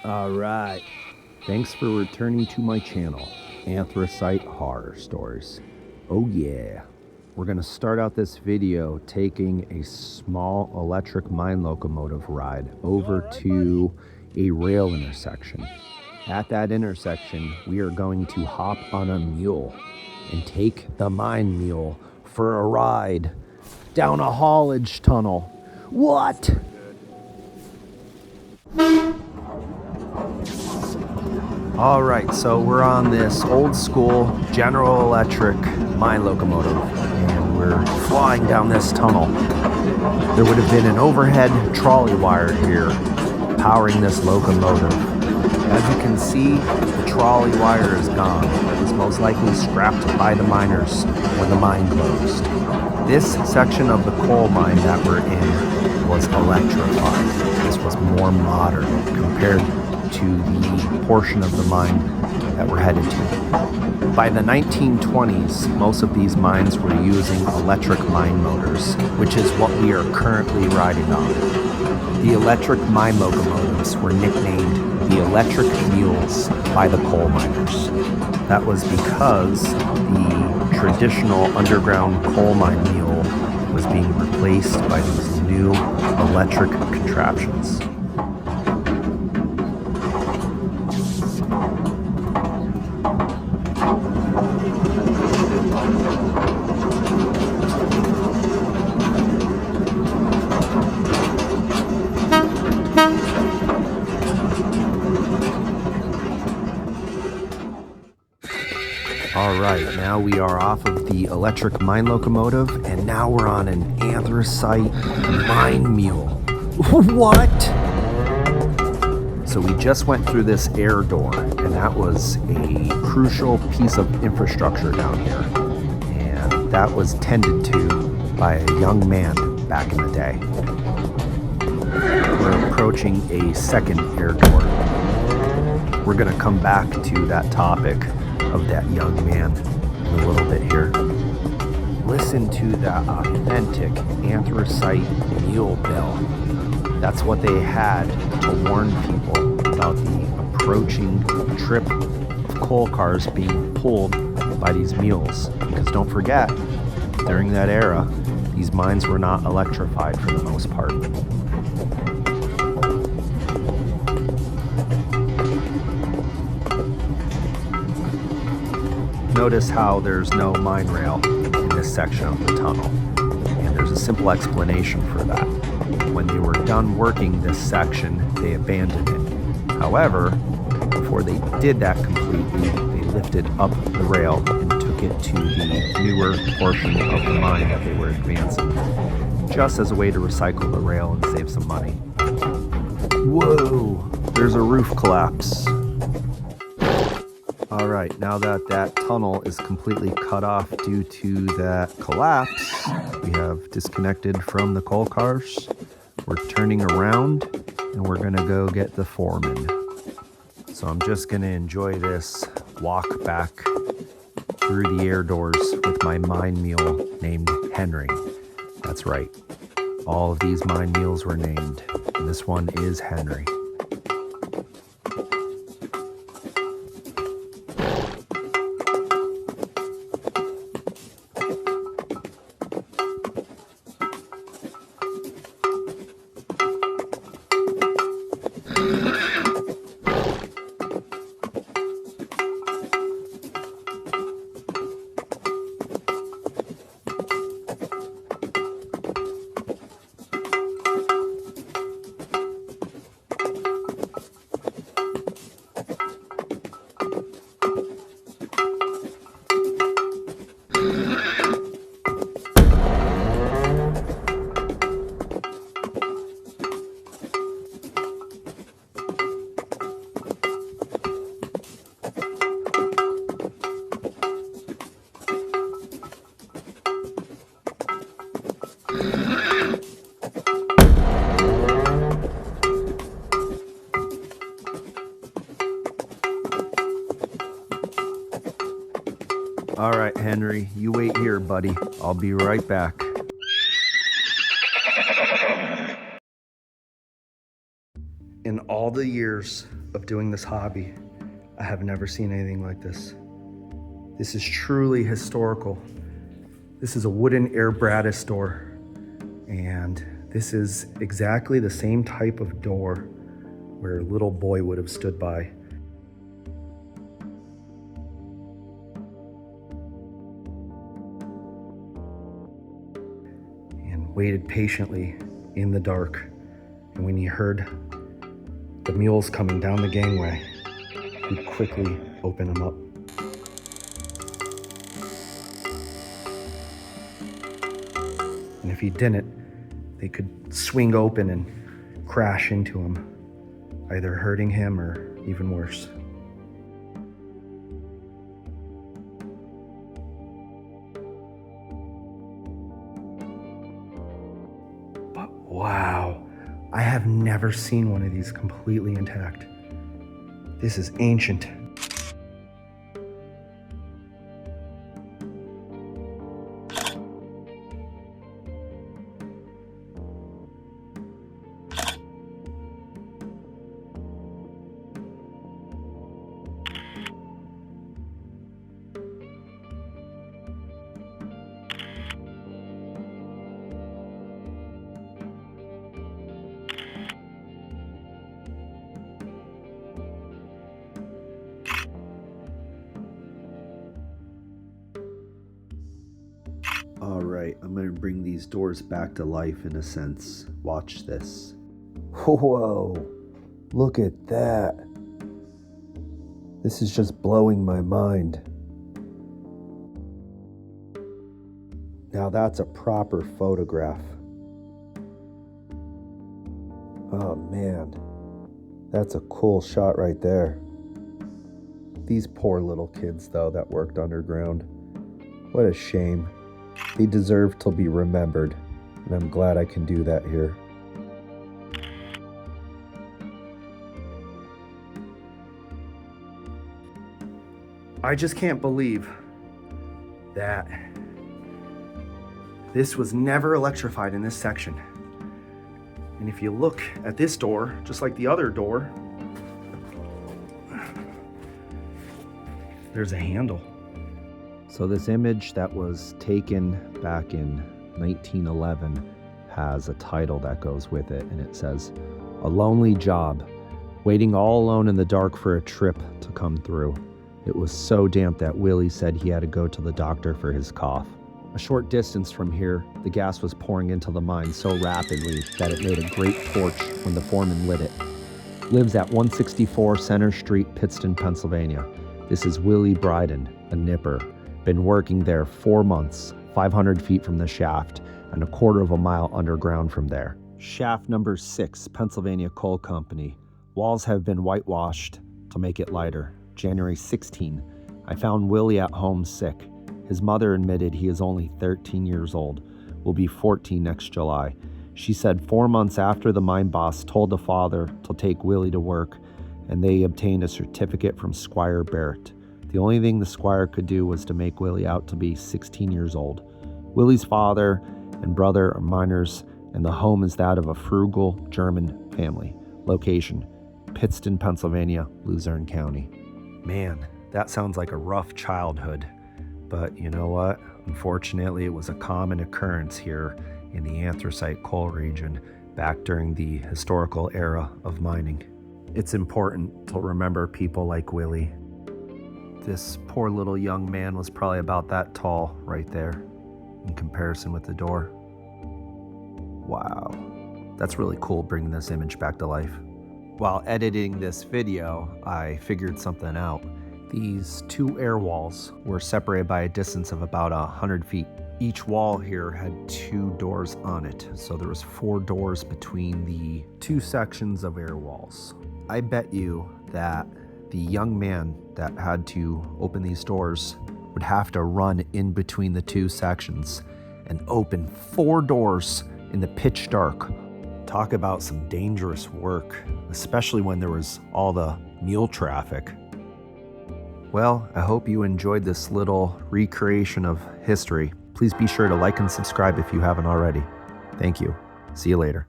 Alright, thanks for returning to my channel, Anthracite Horror Stories. Oh yeah, we're going to start out this video taking a small electric mine locomotive ride over to a rail intersection. At that intersection, we are going to hop on a mule and take the mine mule for a ride down a haulage tunnel. What? All right, so we're on this old school General Electric mine locomotive, and we're flying down this tunnel. There would have been an overhead trolley wire here powering this locomotive. As you can see, the trolley wire is gone. It was most likely scrapped by the miners when the mine closed. This section of the coal mine that we're in was electrified. This was more modern compared to the portion of the mine that we're headed to. By the 1920s, most of these mines were using electric mine motors, which is what we are currently riding on. The electric mine locomotives were nicknamed the electric mules by the coal miners. That was because the traditional underground coal mine mule was being replaced by these new electric contraptions. All right, now we are off of the electric mine locomotive, and now we're on an anthracite mine mule. What? So we just went through this air door, and that was a crucial piece of infrastructure down here. And that was tended to by a young man back in the day. We're approaching a second air door. We're gonna come back to that topic of that young man in a little bit here. Listen to that authentic anthracite mule bell. That's what they had to warn people about the approaching trip of coal cars being pulled by these mules. Because don't forget, during that era, these mines were not electrified for the most part. Notice how there's no mine rail in this section of the tunnel, and there's a simple explanation for that. When they were done working this section, they abandoned it. However, before they did that completely, they lifted up the rail and took it to the newer portion of the mine that they were advancing, just as a way to recycle the rail and save some money. Whoa, there's a roof collapse. All right, now that that tunnel is completely cut off due to that collapse, we have disconnected from the coal cars. We're turning around and we're gonna go get the foreman. So I'm just gonna enjoy this walk back through the air doors with my mine mule named Henry. That's right, all of these mine mules were named, and this one is Henry. All right, Henry, you wait here, buddy. I'll be right back. In all the years of doing this hobby, I have never seen anything like this. This is truly historical. This is a wooden air brattice door, and this is exactly the same type of door where a little boy would have stood by. And waited patiently in the dark. And when he heard the mules coming down the gangway, he'd quickly open them up. And if he didn't, they could swing open and crash into him, either hurting him or even worse. But wow, I have never seen one of these completely intact. This is ancient. All right, I'm gonna bring these doors back to life in a sense. Watch this. Whoa, look at that. This is just blowing my mind. Now that's a proper photograph. Oh man, that's a cool shot right there. These poor little kids though that worked underground. What a shame. They deserve to be remembered, and I'm glad I can do that here. I just can't believe that this was never electrified in this section. And if you look at this door, just like the other door, there's a handle. So this image that was taken back in 1911 has a title that goes with it, and it says, "A lonely job, waiting all alone in the dark for a trip to come through. It was so damp that Willie said he had to go to the doctor for his cough." A short distance from here, the gas was pouring into the mine so rapidly that it made a great torch when the foreman lit it. Lives at 164 Center Street, Pittston, Pennsylvania. This is Willie Bryden, a nipper. Been working there 4 months, 500 feet from the shaft, and a quarter of a mile underground from there. Shaft number 6, Pennsylvania Coal Company. Walls have been whitewashed to make it lighter. January 16. I found Willie at home sick. His mother admitted he is only 13 years old, will be 14 next July. She said 4 months after the mine boss told the father to take Willie to work, and they obtained a certificate from Squire Barrett. The only thing the squire could do was to make Willie out to be 16 years old. Willie's father and brother are miners, and the home is that of a frugal German family. Location, Pittston, Pennsylvania, Luzerne County. Man, that sounds like a rough childhood. But you know what? Unfortunately, it was a common occurrence here in the Anthracite coal region back during the historical era of mining. It's important to remember people like Willie. This poor little young man was probably about that tall right there in comparison with the door. Wow, that's really cool bringing this image back to life. While editing this video, I figured something out. These two air walls were separated by a distance of about 100 feet. Each wall here had 2 doors on it, so there was 4 doors between the 2 sections of air walls. I bet you that the young man that had to open these doors would have to run in between the 2 sections and open 4 doors in the pitch dark. Talk about some dangerous work, especially when there was all the mule traffic. Well, I hope you enjoyed this little recreation of history. Please be sure to like and subscribe if you haven't already. Thank you. See you later.